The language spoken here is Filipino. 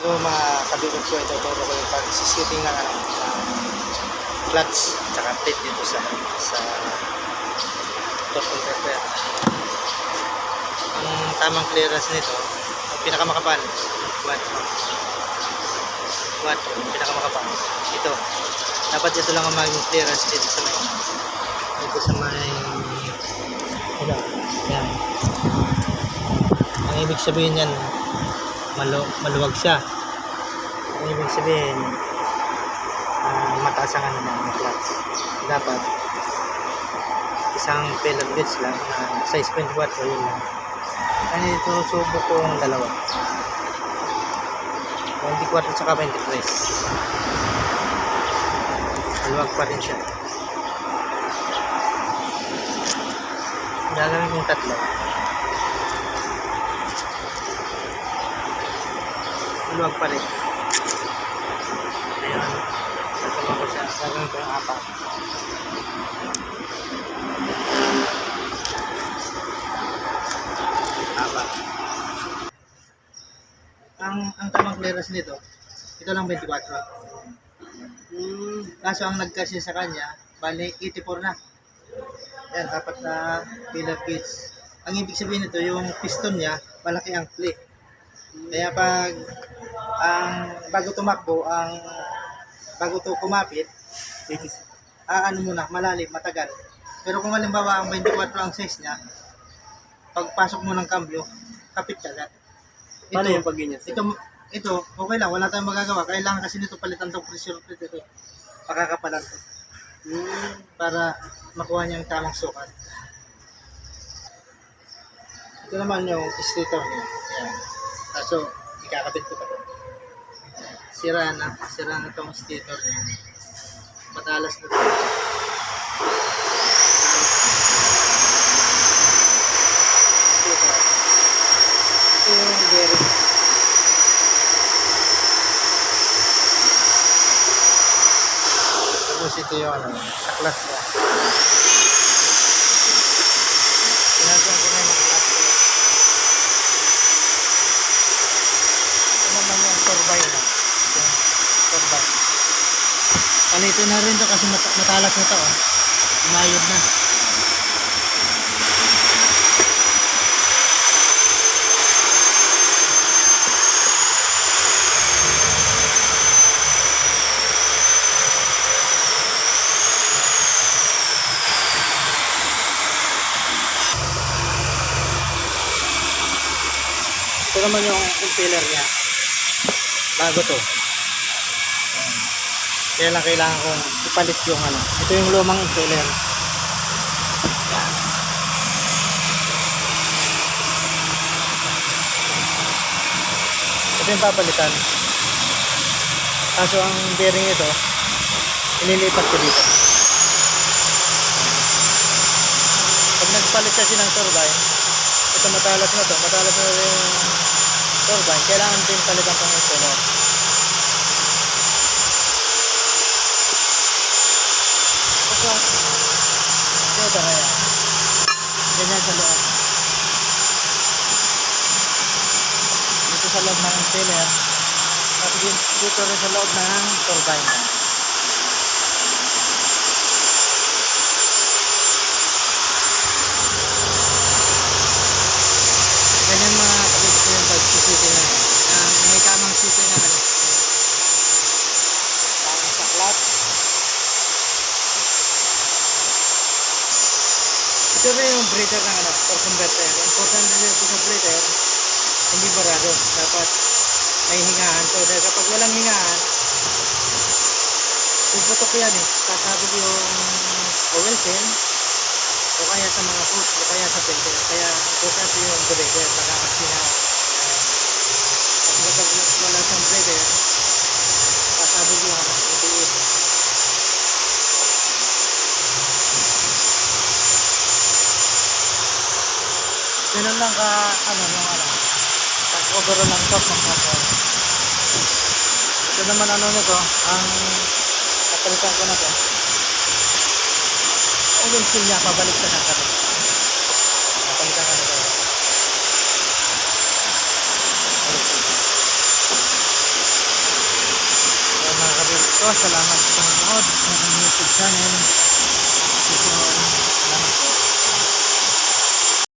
Yung mga kabibig ko, ituturo ko yung pag-sitting ng clutch tsaka plate dito sa torque converter. Ang tamang clearance nito, ang pinakamakapal, 1 yung pinakamakapal. Ito. Dapat ito lang ang maging clearance dito sa may ito. Yan. Ang ibig sabihin yan, maluwag siya. Ang ibig sabihin, mataas ang ng clutch. Dapat isang pillar gauge lang na size 24 o yun lang. Ano ito, subo ko ang dalawa, 24 at saka 23. Maluwag pa rin siya. Gagawin kong tatlo. Maluwag pa rin. Ayun. Kasama ko siya. Gagawin ko yung 4. Ang tamang clearance nito, ito lang 24. Kaso ang nagkasya sa kanya, bali 84 na. Yan, dapat na pillar gauge. Ang ibig sabihin nito, yung piston niya, malaki ang plate. Kaya pag bago tumakbo, bago to kumapit, ano muna, malalim, matagal. Pero kung halimbawa ang 24 ang size niya, pagpasok mo ng cambio, kapit ka agad. Paano yung pag-ganyan? Ito, okay lang, wala tayong magagawa. Kailangan kasi nito palitan tong pressure plate ito. Pakakapalan to. Para makuha niya ang tamang sukat. Ito naman yung stator niya. Ayan. Kaso, ikakabit ko pa ito. Sira na itong stator niya. Matalas na ito. Ito yung bearing. Tapos ito yung saklas niya. Ginagawa ko na yung clutch niya. Ito naman yung turbine. Yung turbine. Palito na rin ito kasi matalas na ito. Umayod na. Ito naman yung impeller niya. Bago to. Kaya lang kailangan kong ipalit yung ito yung lumang impeller. Ito yung papalitan. Kaso ang bearing ito, inilipat ko dito. Pag nagpalit kasi ng turbine, ito matalas na to, matalas na yung turbine, kailangan din palitan pang impeller. Ito na yan. Ganyan sa loob. Dito sa loob ng impeller, at dito rin sa loob ng turbine. Ganyan mga kapit ko yung pag-sitting na yun. May tamang sitting na tamang sa clutch. Ito na yung breather ng torque converter. Important din ito sa breather, hindi barado. Dapat may hingahan to. Dahil kapag walang hingahan, puputok yan Sasabog yung oil seal, o kaya sa mga hose, o kaya sa filter. Kaya important yung breather, nakakasingaw. Kasi kapag wala siyang breather, sasabog yung itiis. Ganun lang ka, pag overall lang top ng motor. Ito naman nito, ang kapalitan ko na to. Oil seal niya, pabalik ka na kami. Kapalitan ka na to. salamat sa panonood sa aking YouTube channel. Ito